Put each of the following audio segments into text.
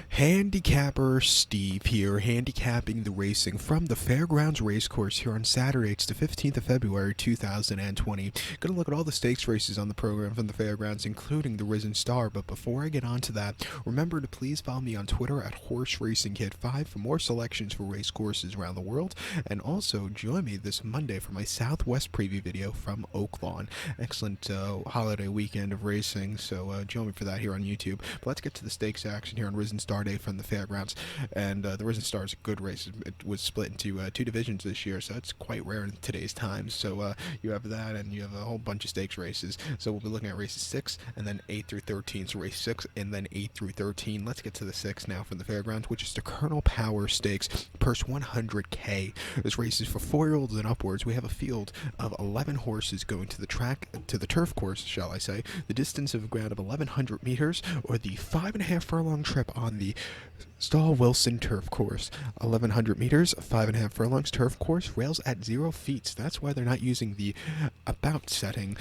Handicapper Steve here, handicapping the racing from the Fairgrounds Racecourse here on Saturday. It's the 15th of February 2020. Gonna look at all the stakes races on the program from the Fairgrounds, including the Risen Star. But before I get on to that, remember to please follow me on Twitter at Horse Racing Kid 5 for more selections for race courses around the world. And also join me this Monday for my Southwest preview video from Oaklawn. Excellent holiday weekend of racing, so join me for that here on YouTube. But let's get to the stakes action here on Risen Star Day from the Fairgrounds. And the Risen Star is a good race. It was split into two divisions this year, so it's quite rare in today's times. So you have that, and you have a whole bunch of stakes races. So we'll be looking at races 6 and then 8 through 13. So race 6 and then 8 through 13. Let's get to the 6 now from the Fairgrounds, which is the Colonel Power Stakes, purse 100K. This race is for 4-year-olds and upwards. We have a field of 11 horses going to the track, to the turf course, shall I say. The distance of ground of 1,100 meters, or the 5.5 furlong trip on the Stoll Wilson turf course. 1,100 meters, 5.5 furlongs turf course, rails at 0 feet. That's why they're not using the about setting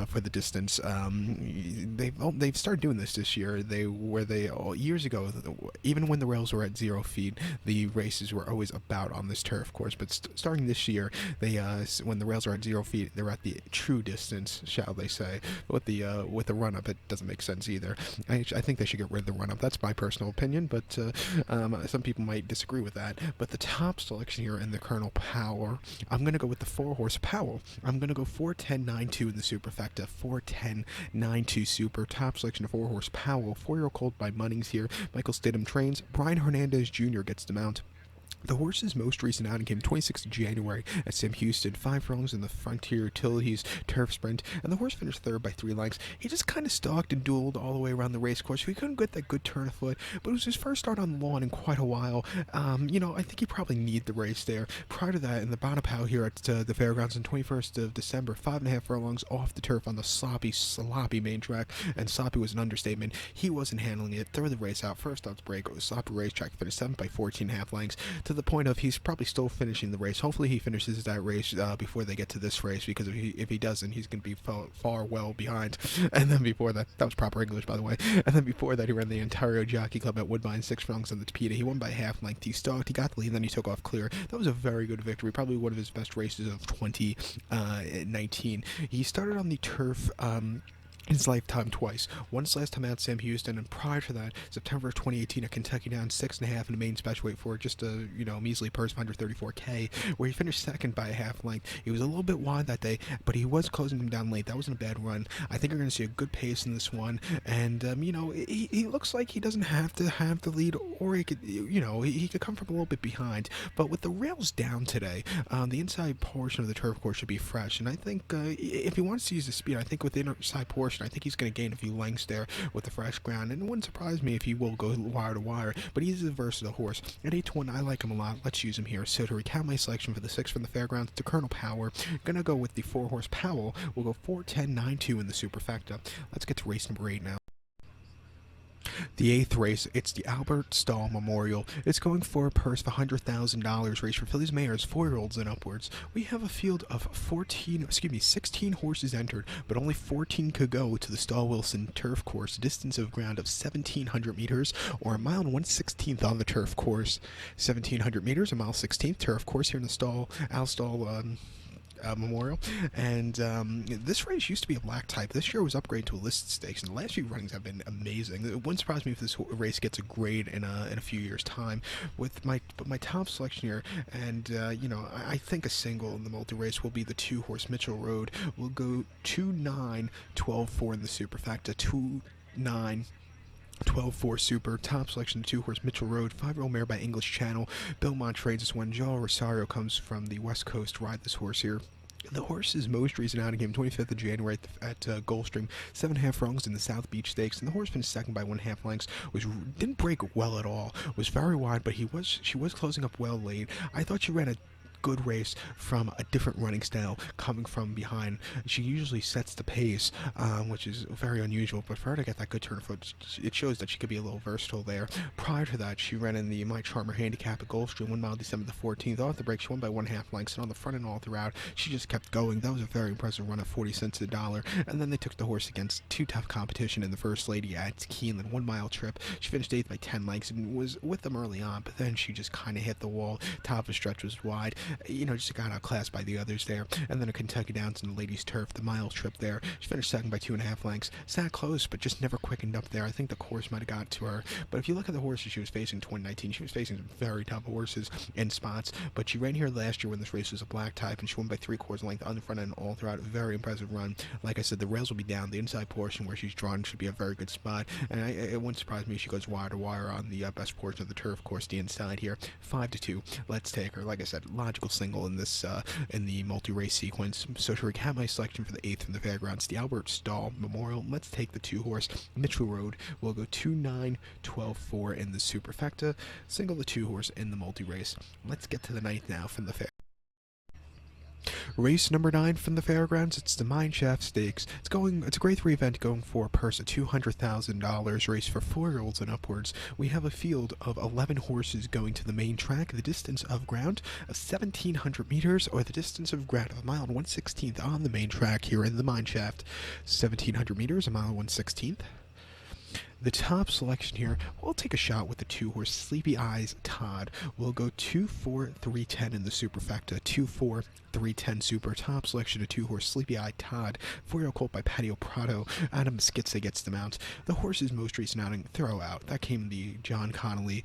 for the distance. They've started doing this year. Years ago, even when the rails were at 0 feet, the races were always about on this turf course. But starting this year, when the rails are at 0 feet, they're at the true distance, shall they say. With the run up, it doesn't make sense either. I think they should get rid of the run up. That's my personal opinion, but some people might disagree with that. But the top selection here in the Colonel Power, I'm going to go with the 4-horse Powell. I'm going to go 4-10-9-2 in the superfecta. 4-10-9-2 super. Top selection of 4-horse Powell. 4-year-old colt by Munnings here. Michael Stidham trains. Brian Hernandez Jr. gets the mount. The horse's most recent outing came 26th of January at Sam Houston, 5 furlongs in the Frontier Utilities Turf Sprint, and the horse finished third by 3 lengths. He just kind of stalked and dueled all the way around the race course. He couldn't get that good turn of foot, but it was his first start on the lawn in quite a while. I think he probably needed the race there. Prior to that, in the Bonapau here at the Fairgrounds on 21st of December, 5.5 furlongs off the turf on the sloppy main track, and sloppy was an understatement. He wasn't handling it. Throw the race out. First off the break, it was sloppy racetrack, finished 7th by 14.5 lengths, to the point of he's probably still finishing the race. Hopefully he finishes that race before they get to this race, because if he doesn't, he's going to be far well behind. And then before that was proper English, by the way, and then before that he ran the Ontario Jockey Club at Woodbine, 6 furlongs on the Tapeta. He won by half length. He stalked, he got the lead, and then he took off clear. That was a very good victory, probably one of his best races of 2019. He started on the turf his lifetime twice. Once last time at Sam Houston, and prior to that, September of 2018 at Kentucky Down, 6.5 in the main special weight for just a measly purse of 134K, where he finished second by a half length. He was a little bit wide that day, but he was closing him down late. That wasn't a bad run. I think you're going to see a good pace in this one, and he looks like he doesn't have to have the lead, or he could he could come from a little bit behind. But with the rails down today, the inside portion of the turf course should be fresh, and I think if he wants to use the speed, I think with the inside portion, I think he's going to gain a few lengths there with the fresh ground, and it wouldn't surprise me if he will go wire to wire, but he's a versatile horse. At 8-1, I like him a lot. Let's use him here. So to recount my selection for the 6 from the Fairgrounds, to Colonel Power, gonna go with the 4-horse Powell. We'll go 4-10-9-2 in the superfecta. Let's get to race number 8 now. The 8th race, it's the Albert Stoll Memorial. It's going for a purse of $100,000, race for fillies, mares, 4-year-olds and upwards. We have a field of 16 horses entered, but only 14 could go to the Stoll Wilson turf course, distance of ground of 1,700 meters, or a mile and 1/16 on the turf course. 1,700 meters, a mile 16th turf course here in the Stoll Memorial, and this race used to be a black type. This year was upgraded to a listed stakes, and the last few runnings have been amazing. It wouldn't surprise me if this race gets a grade in a few years' time. But my top selection here, and I think a single in the multi-race will be the 2-horse Mitchell Road. We'll go 2-9-12-4 in the superfecta. 2-9 12-4 super. Top selection, 2-horse Mitchell Road, 5-year-old mare by English Channel. Belmont trades this one. Joel Rosario comes from the West Coast to ride this horse here. The horse's most recent outing came 25th of January at Gulfstream, 7.5 furlongs in the South Beach Stakes, and the horse finished second by 1.5 lengths. Didn't break well at all. Was very wide, but she was closing up well late. I thought she ran a good race from a different running style coming from behind. She usually sets the pace, which is very unusual, but for her to get that good turn foot, it shows that she could be a little versatile there. Prior to that, she ran in the My Charmer handicap at Gulfstream 1 mile December the 14th. Off the break, she won by 1.5 lengths, and on the front and all throughout, she just kept going. That was a very impressive run at 40 cents a dollar, and then they took the horse against two tough competition in the First Lady at Keeneland 1 mile trip. She finished 8th by 10 lengths and was with them early on, but then she just kind of hit the wall. Top of the stretch was wide, just got outclassed by the others there. And then a Kentucky Downs and the Ladies Turf, the mile trip there. She finished second by 2.5 lengths. Sat close, but just never quickened up there. I think the course might have got to her. But if you look at the horses she was facing in 2019, she was facing some very tough horses in spots. But she ran here last year when this race was a black type, and she won by 3/4 length on the front end all throughout. A very impressive run. Like I said, the rails will be down. The inside portion where she's drawn should be a very good spot. And it wouldn't surprise me if she goes wire to wire on the best portion of the turf course, the inside here. 5-2. Let's take her. Like I said, logical single in this in the multi-race sequence. So to recap my selection for the 8th from the Fairgrounds, the Albert Stoll Memorial. Let's take the 2-horse Mitchell Road. We'll go 2-9-12-4 in the superfecta. Single the 2-horse in the multi-race. Let's get to the 9th now from the fair. Race number 9 from the Fairgrounds, it's the Mineshaft Stakes. It's a grade 3 event going for a purse of $200,000, race for 4-year-olds and upwards. We have a field of 11 horses going to the main track, the distance of ground of 1,700 meters, or the distance of ground of 1 mile and 1/16 on the main track here in the Mineshaft. 1,700 meters, 1 mile and 1/16. The top selection here, we'll take a shot with the 2-horse Sleepy Eyes Todd. We'll go 2-4-3-10 in the superfecta. 2-4-3-10 super. Top selection of 2-horse Sleepy Eye Todd. 4-year-old colt by Patio Prado. Adam Skitze gets the mount. The horse's most recent outing, Throwout. That came in the John Connolly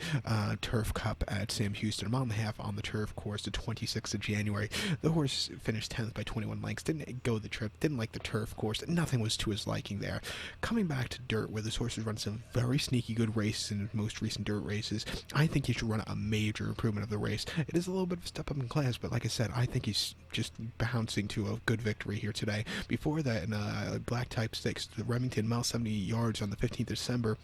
Turf Cup at Sam Houston. 1.5 miles on the turf course, the 26th of January. The horse finished 10th by 21 lengths. Didn't go the trip. Didn't like the turf course. Nothing was to his liking there. Coming back to dirt, where this horse has run some very sneaky good races in his most recent dirt races, I think he should run a major improvement of the race. It is a little bit of a step up in class, but like I said, I think he's just bouncing to a good victory here today. Before that, in a black type stakes, the Remington mile 70 yards on the 15th of December,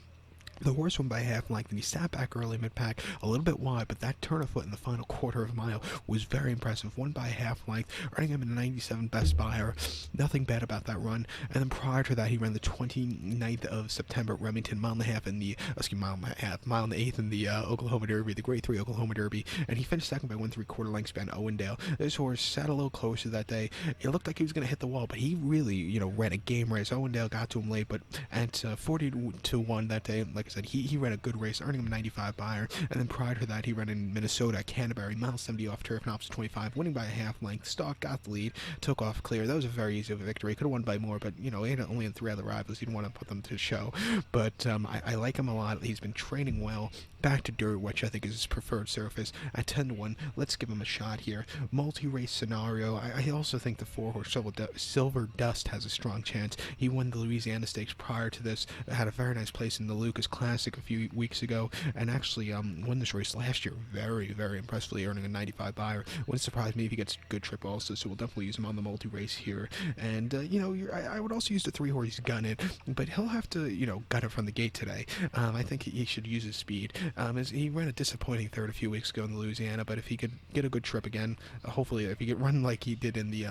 the horse won by half length, and he sat back early mid-pack, a little bit wide, but that turn of foot in the final quarter of a mile was very impressive. Won by half length, earning him a 97 best buyer. Nothing bad about that run. And then prior to that, he ran the 29th of September at Remington, mile and a half in the, mile and 1/8 in the Oklahoma Derby, the Grade 3 Oklahoma Derby, and he finished second by 1 3/4 lengths behind Owendale. This horse sat a little closer that day. It looked like he was going to hit the wall, but he really, ran a game race. Owendale got to him late, but at 40-1 that day, like I said, he ran a good race, earning him a 95 buyer. And then prior to that, he ran in Minnesota at Canterbury, mile 70 off turf and opposite 25, winning by a half length. Stalk got the lead, took off clear. That was a very easy victory. Could have won by more, but he had only in 3 other rivals. He didn't want to put them to show. But I like him a lot. He's been training well. Back to dirt, which I think is his preferred surface. At 10-1, let's give him a shot here. Multi-race scenario. I also think the 4-horse Silver Dust has a strong chance. He won the Louisiana Stakes prior to this. Had a very nice place in the Lucas Classic a few weeks ago, and actually won this race last year very, very impressively, earning a 95 buyer. Wouldn't surprise me if he gets a good trip also, so we'll definitely use him on the multi-race here. And, I would also use the 3-horse Gun It, but he'll have to, gut it from the gate today. I think he should use his speed. He ran a disappointing third a few weeks ago in the Louisiana, but if he could get a good trip again, hopefully if he could run like he did in the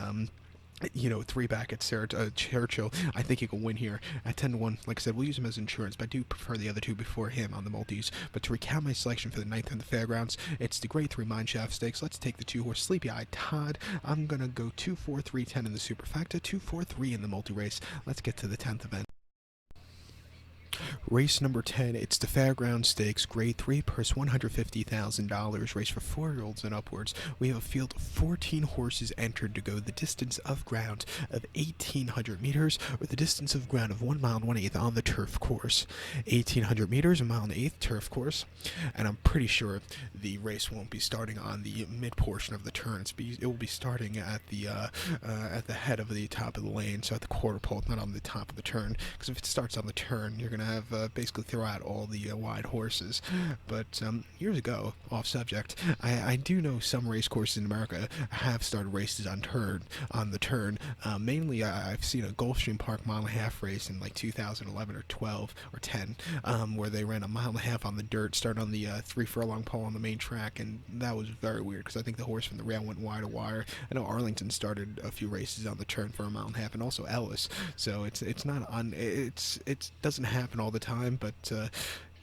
3 back at Churchill, I think he can win here at 10-1. Like I said, we'll use him as insurance, but I do prefer the other two before him on the multis. But to recap my selection for the 9th on the Fairgrounds, it's the Grade 3 Mineshaft Stakes. Let's take the 2-horse Sleepy Eye Todd. I'm going to go 2-4-3-10 in the superfecta, 2-4-3 in the multi-race. Let's get to the 10th event. Race number 10, it's the Fairgrounds Stakes, Grade 3, purse $150,000, race for 4-year-olds and upwards. We have a field of 14 horses entered to go the distance of ground of 1,800 meters, or the distance of ground of 1 mile and 1/8 on the turf course. 1,800 meters, 1 mile and 1/8 turf course, and I'm pretty sure the race won't be starting on the mid portion of the turn. It will be starting at the head of the top of the lane, so at the quarter pole, not on the top of the turn, because if it starts on the turn, you're going to have basically throw out all the wide horses. But years ago, off subject, I do know some race courses in America have started races on the turn. Mainly, I've seen a Gulfstream Park mile and a half race in like 2011 or 12 or 10, where they ran a mile and a half on the dirt, started on the 3 furlong pole on the main track, and that was very weird because I think the horse from the rail went wide to wire. I know Arlington started a few races on the turn for a mile and a half, and also Ellis. So it's not on. It doesn't happen all the time, but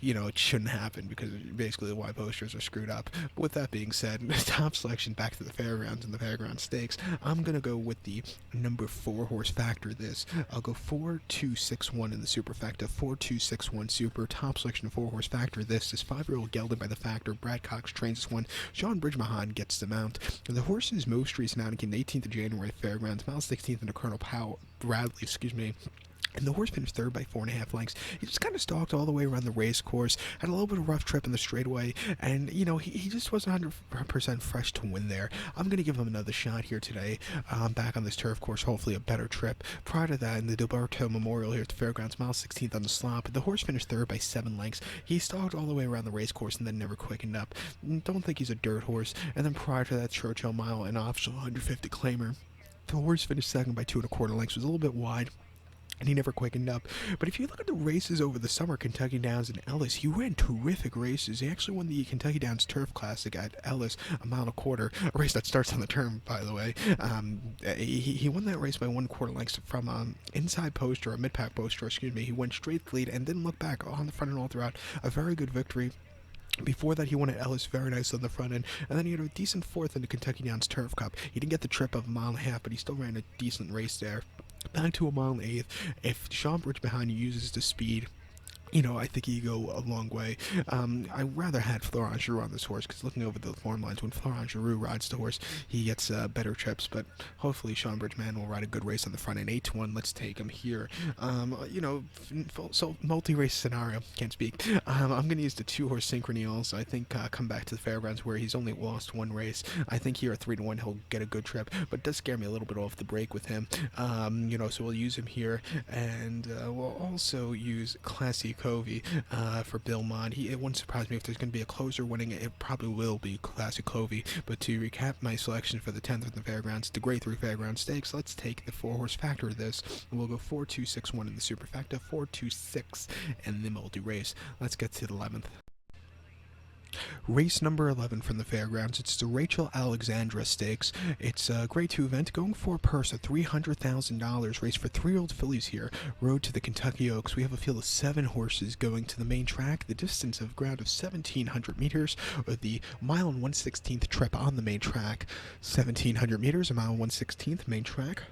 it shouldn't happen because basically the wide posters are screwed up. But with that being said, top selection back to the fairgrounds and the fairground stakes. I'm going to go with the number 4 horse Factor this. I'll go 4-2-6-1 in the superfecta, 4-2-6-1 super. Top selection 4 horse Factor this is 5-year-old gelded by the Factor. Brad Cox trains this one. Sean Bridgemahan gets the mount. The horse's most recent outing came the 18th of January at fairgrounds, mile 16th under Colonel Bradley, and the horse finished third by 4.5 lengths. He just kind of stalked all the way around the race course, had a little bit of rough trip in the straightaway, and, he just wasn't 100% fresh to win there. I'm going to give him another shot here today, back on this turf course, hopefully a better trip. Prior to that, in the Gilberto Memorial here at the fairgrounds, mile 16th on the slop, the horse finished third by 7 lengths. He stalked all the way around the race course and then never quickened up. Don't think he's a dirt horse. And then prior to that, Churchill Mile, an optional 150 claimer. The horse finished second by 2.25 lengths, was a little bit wide, and he never quickened up. But if you look at the races over the summer, Kentucky Downs and Ellis, he ran terrific races. He actually won the Kentucky Downs Turf Classic at Ellis, a mile and a quarter, a race that starts on the turn, by the way. He won that race by 1/4 lengths from inside post, or a mid-pack poster, He went straight to the lead and didn't look back on the front and all throughout. A very good victory. Before that, he won at Ellis very nice on the front end, and then he had a decent fourth in the Kentucky Downs Turf Cup. He didn't get the trip of a mile and a half, but he still ran a decent race there. Back to a mile and 1/8. If Sean Bridgemahan uses the speed, I think he go a long way. I rather had Florent Giroux on this horse, because looking over the form lines, when Florent Giroux rides the horse, he gets better trips, but hopefully Sean Bridgman will ride a good race on the front end. 8-1, let's take him here. So multi-race scenario, can't speak. I'm going to use the 2-horse Synchrony also. I think come back to the fairgrounds where he's only lost 1 race. I think here at 3-1 he'll get a good trip, but it does scare me a little bit off the break with him. So we'll use him here, and we'll also use Classy Covey for Bill Mond. It wouldn't surprise me if there's going to be a closer winning. It probably will be Classic Covey. But to recap my selection for the 10th of the fairgrounds, the Grade 3 Fairground Stakes, let's take the 4-horse Factor of this. We'll go 4-2-6-1 in the superfecta, 4-2-6 in the multi-race. Let's get to the 11th. Race number 11 from the fairgrounds. It's the Rachel Alexandra Stakes. It's a Grade 2 event going for a purse of $300,000. Race for 3-year-old fillies here. Road to the Kentucky Oaks. We have a field of 7 horses going to the main track. The distance of ground of 1,700 meters, or the mile and 1/16th trip on the main track. 1,700 meters, a mile and 1/16th main track.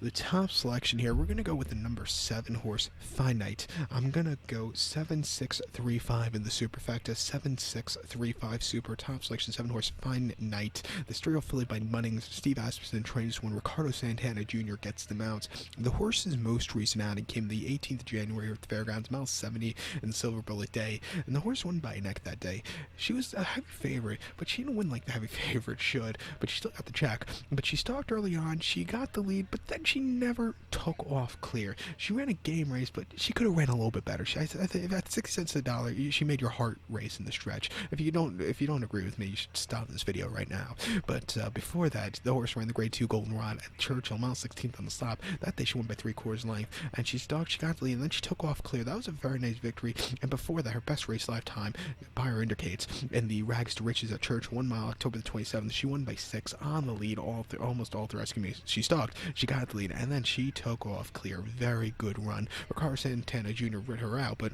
The top selection here, we're going to go with the number 7 horse, Finite. I'm going to go 7-6-3-5 in the superfecta, 7-6-3-5 super. Top selection, 7 horse, Finite. The Stereo filly by Munnings, Steve Asmussen trains when Ricardo Santana Jr. gets the mount. The horse's most recent outing came the 18th of January at the fairgrounds, mile 70 in the Silver Bullet Day, and the horse won by a neck that day. She was a heavy favorite, but she didn't win like the heavy favorite should, but she still got the check. But she stalked early on, she got the lead, but then she never took off clear. She ran a game race, but she could have ran a little bit better. I think at 60 cents a dollar, she made your heart race in the stretch. If you don't agree with me, you should stop this video right now. But before that, the horse ran the Grade 2 Goldenrod at Churchill, mile 16th on the stop. That day she won by 3/4 length, and she stalked, she got the lead, and then she took off clear. That was a very nice victory. And before that, her best race lifetime, Buyer indicates, in the Rags to Riches at Churchill, 1 mile, October the 27th. She won by 6 on the lead, almost all through. She stalked, she got the lead, and then she took off clear. Very good run. Ricardo Santana Jr. rid her out, but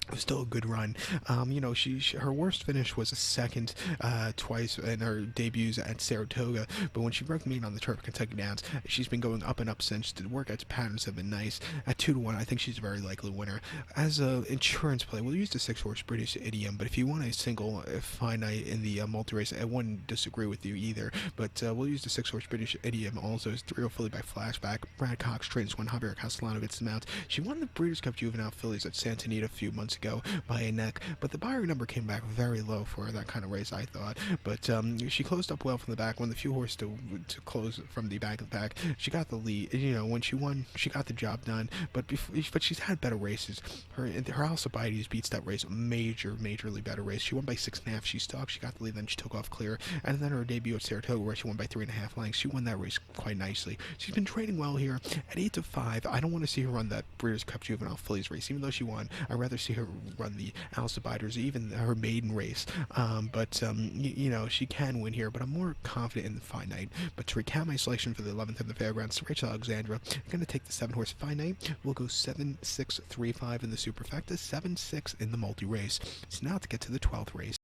it was still a good run. Her worst finish was a second twice in her debuts at Saratoga, but when she broke the mean on the turf of Kentucky Downs, she's been going up and up since. The workout patterns have been nice. At 2-1, I think she's a very likely winner. As an insurance play, we'll use the 6-horse British Idiom, but if you want a single Finite in the multi-race, I wouldn't disagree with you either, but we'll use the 6-horse British Idiom also. It's 3-year-old filly by Flashback. Brad Cox trains when Javier Castellano gets them out. She won the Breeders' Cup Juvenile Fillies at Santa Anita a few months ago by a neck, but the Byron number came back very low for that kind of race, I thought. But she closed up well from the back, won the few horse to close from the back of the pack. She got the lead. When she won, she got the job done. But she's had better races. Her Alcibiades beats that race majorly better race. She won by 6.5. She stalked. She got the lead. Then she took off clear. And then her debut at Saratoga, where she won by 3.5 lengths. She won that race quite nicely. She's been training well here at 8-5. I don't want to see her run that Breeders' Cup Juvenile Fillies race, even though she won. I'd rather see her run the Alcibiades, even her maiden race. She can win here, but I'm more confident in the Finite. But to recap my selection for the 11th of the Fairgrounds, Rachel Alexandra, I'm going to take the 7-horse Finite. We'll go 7-6-3-5 in the superfecta, 7-6 in the multi-race. So now to get to the 12th race.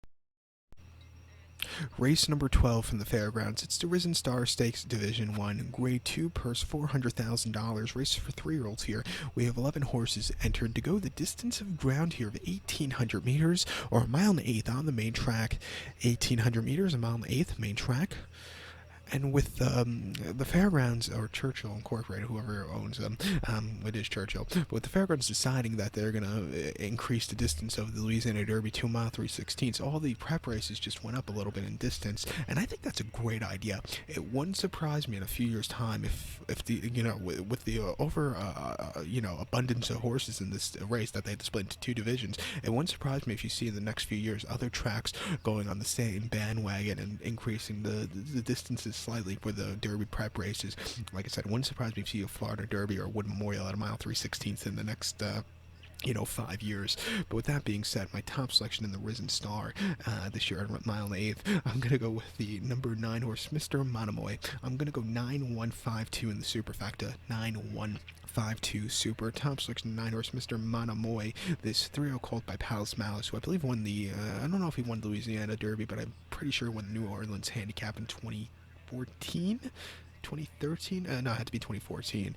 Race number 12 from the Fairgrounds. It's the Risen Star Stakes Division 1, Grade 2, purse $400,000. Race for 3-year-olds here. We have 11 horses entered to go the distance of ground here of 1,800 meters, or 1.125 on the main track. 1,800 meters, 1.125 main track. And with the Fairgrounds, or Churchill Incorporated, whoever owns them, it is Churchill, but with the Fairgrounds deciding that they're going to increase the distance of the Louisiana Derby to 1.316, so all the prep races just went up a little bit in distance, and I think that's a great idea. It wouldn't surprise me in a few years' time if the, with the abundance of horses in this race that they had to split into 2 divisions, it wouldn't surprise me if you see in the next few years other tracks going on the same bandwagon and increasing the distances slightly for the Derby prep races. Like I said, it wouldn't surprise me if you see a Florida Derby or Wood Memorial at 1.316 in the next 5 years. But with that being said, my top selection in the Risen Star this year at 1.125, I'm going to go with the number 9 horse, Mr. Monomoy. I'm going to go 9-1-5-2 in the superfecta, 9-1-5-2 super. Top selection 9 horse, Mr. Monomoy. This 3-0 colt by Palace Malice, who I believe won the, I don't know if he won the Louisiana Derby, but I'm pretty sure he won the New Orleans Handicap in 2013? No, it had to be 2014.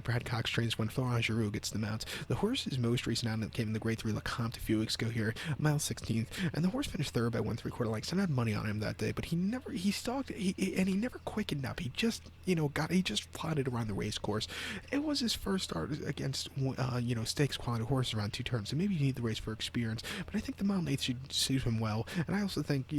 Brad Cox trains when Florent Giroux gets the mounts. The horse's most recent outing came in the Grade 3 Lecomte a few weeks ago here, mile 16th, and the horse finished third by 1.75 lengths. I had money on him that day, but he stalked, and he never quickened up. He just, he just plodded around the race course. It was his first start against, stakes quality horse around 2 turns, so maybe you need the race for experience, but I think the mile 8 should suit him well, and I also think,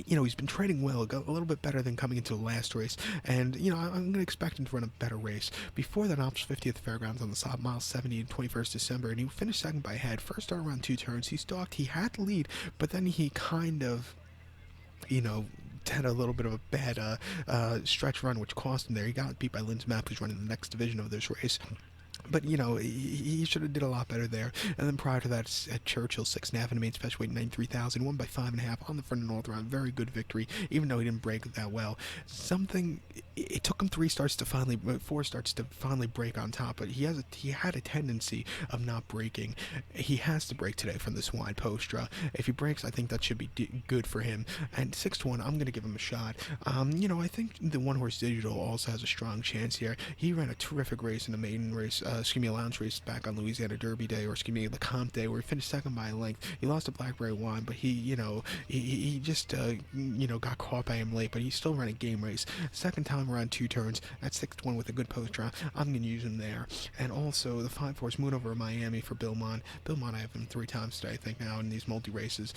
he's been training well, a little bit better than coming into the last race, and, I'm going to expect him to run a better race. Before that, Ops 50th Fairgrounds on the side, mile 70 and 21st December, and he finished second by a head. First start around 2 turns, he stalked, he had the lead, but then he kind of, had a little bit of a bad stretch run, which cost him there. He got beat by Lynn's Map, who's running the next division of this race. But, he should have did a lot better there. And then prior to that, at Churchill, 6.5 in the main special weight, 93,000, won by 5.5 on the front and north round. Very good victory, even though he didn't break that well. It took him 4 starts to finally break on top, but he had a tendency of not breaking. He has to break today from this wide postra. If he breaks, I think that should be good for him. And 6-1, I'm going to give him a shot. I think the One Horse Digital also has a strong chance here. He ran a terrific race in the maiden race, lounge race back on Louisiana Derby Day, or Lecomte Day, where he finished second by a length. He lost to Blackberry Wine, but he just got caught by him late, but he still ran a game race. Second time around 2 turns at 6-1 with a good post draw. I'm going to use him there. And also the 5-horse Moon Over Miami for Billmont. I have him 3 times today, I think, now in these multi-races.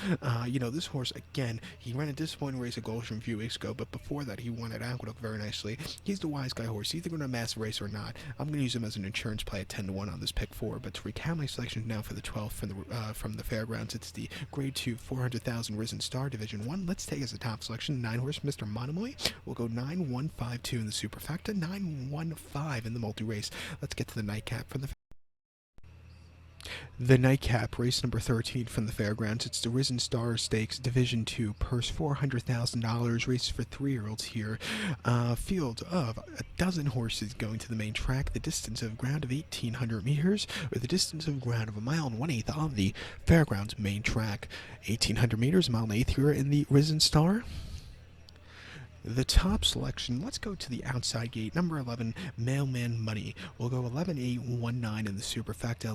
This horse, again, he ran a disappointing race at Goldstream a few weeks ago, but before that he won at Aqueduct very nicely. He's the wise guy horse. He's either going to mass race or not. I'm going to use him as an insurance play at 10-1 on this pick 4. But to recap my selections now for the 12th from the Fairgrounds, it's the Grade 2 $400,000 Risen Star Division 1. Let's take as a top selection 9 horse Mr. Monomoy. We'll go 9-1-5-2 in the superfecta, 9-1-5 in the multi-race. Let's get to the nightcap from the nightcap, race number 13 from the Fairgrounds. It's the Risen Star Stakes Division 2, purse $400,000, race for 3-year-olds here. Field of a dozen horses going to the main track, the distance of ground of 1,800 meters, or the distance of ground of 1.125 on the Fairgrounds main track. 1,800 meters, 1.125 here in the Risen Star. The top selection, let's go to the outside gate, number 11, Mailman Money. We'll go 11-8-1-9 in the superfecta,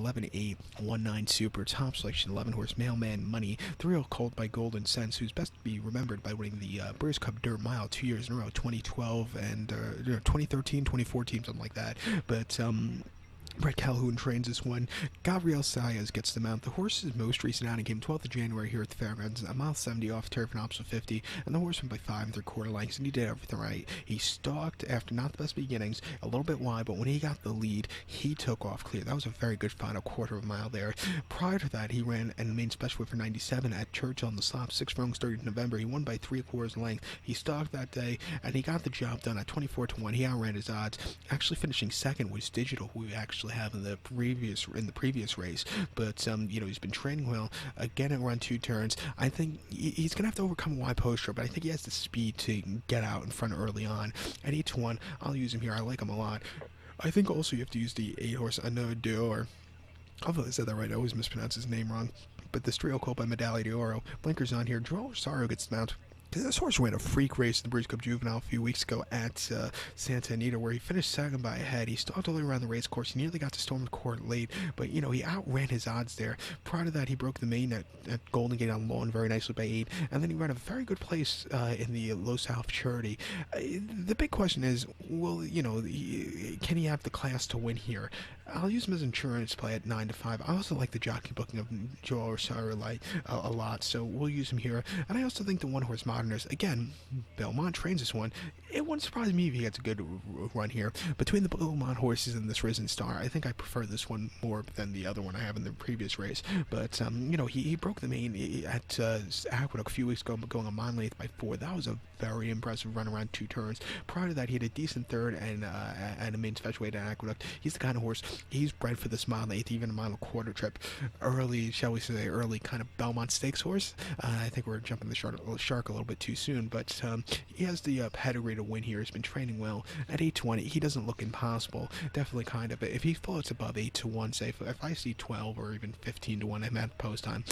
11-8-1-9 super. Top selection, 11 horse Mailman Money, 3-0 colt by Golden Sense, who's best to be remembered by winning the Breeders' Cup Dirt Mile 2 years in a row, 2012 and 2013, 2014, something like that. But Brett Calhoun trains this one. Gabriel Saez gets the mount. The horse's most recent outing came 12th of January here at the Fairgrounds, a mile 70 off turf and opposite 50, and the horse went by 5 3/4 lengths, and he did everything right. He stalked after not the best beginnings, a little bit wide, but when he got the lead, he took off clear. That was a very good final quarter of a mile there. Prior to that, he ran and main special for 97 at Churchill on the slop, 6 furlongs 30th November. He won by 3/4 length. He stalked that day, and he got the job done at 24-1. He outran his odds. Actually finishing second was Digital, who we actually have in the previous race, but he's been training well. Again, at run 2 turns. I think he's gonna have to overcome a wide poster, but I think he has the speed to get out in front early on. At 8-1, I'll use him here. I like him a lot. I think also you have to use the 8-horse Anno D'Or. Hopefully I said that right. I always mispronounce his name wrong. But this trio called by Medaglia d'Oro. Blinkers on here. Joel Rosario gets the mount. This horse ran a freak race in the Breeders' Cup Juvenile a few weeks ago at Santa Anita, where he finished second by a head. He stalked all the way around the race course. He nearly got to storm the court late, but he outran his odds there. Prior to that, he broke the main at Golden Gate on Lawn very nicely by 8, and then he ran a very good place in the Los Alpha Charity. The big question is, can he have the class to win here? I'll use him as insurance play at 9-5. I also like the jockey booking of Joel Rosario a lot, so we'll use him here. And I also think the one-horse Modernist, again, Belmont trains this one. It wouldn't surprise me if he gets a good run here. Between the Belmont horses and this Risen Star, I think I prefer this one more than the other one I have in the previous race. But, he broke the main at Aqueduct a few weeks ago, going a mile length by 4. That was a very impressive run around 2 turns. Prior to that, he had a decent third and a main special weight at Aqueduct. He's the kind of horse, he's bred for this mile eighth, even a mile and a quarter trip. Early kind of Belmont Stakes horse. I think we're jumping the shark a little bit too soon, but he has the pedigree to win here. He's been training well. At 8-20, he doesn't look impossible. Definitely kind of. If he floats above 8-1, say if I see 12 or even 15-1, I'm at post time.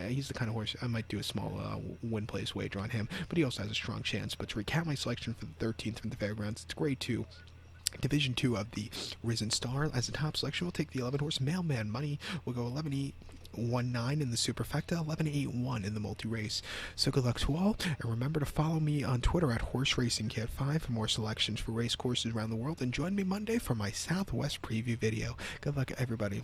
He's the kind of horse I might do a small win place wager on him, but he also has a strong chance. But to recap my selection for the 13th from the Fairgrounds, it's grade 2. Division 2 of the Risen Star. As the top selection, we'll take the 11-horse Mailman Money. We'll go 11-8. 1-9 in the superfecta, 11-8-1 in the multi-race. So good luck to all, and remember to follow me on Twitter at HorseRacingKit5 for more selections for race courses around the world, and join me Monday for my Southwest preview video. Good luck, everybody.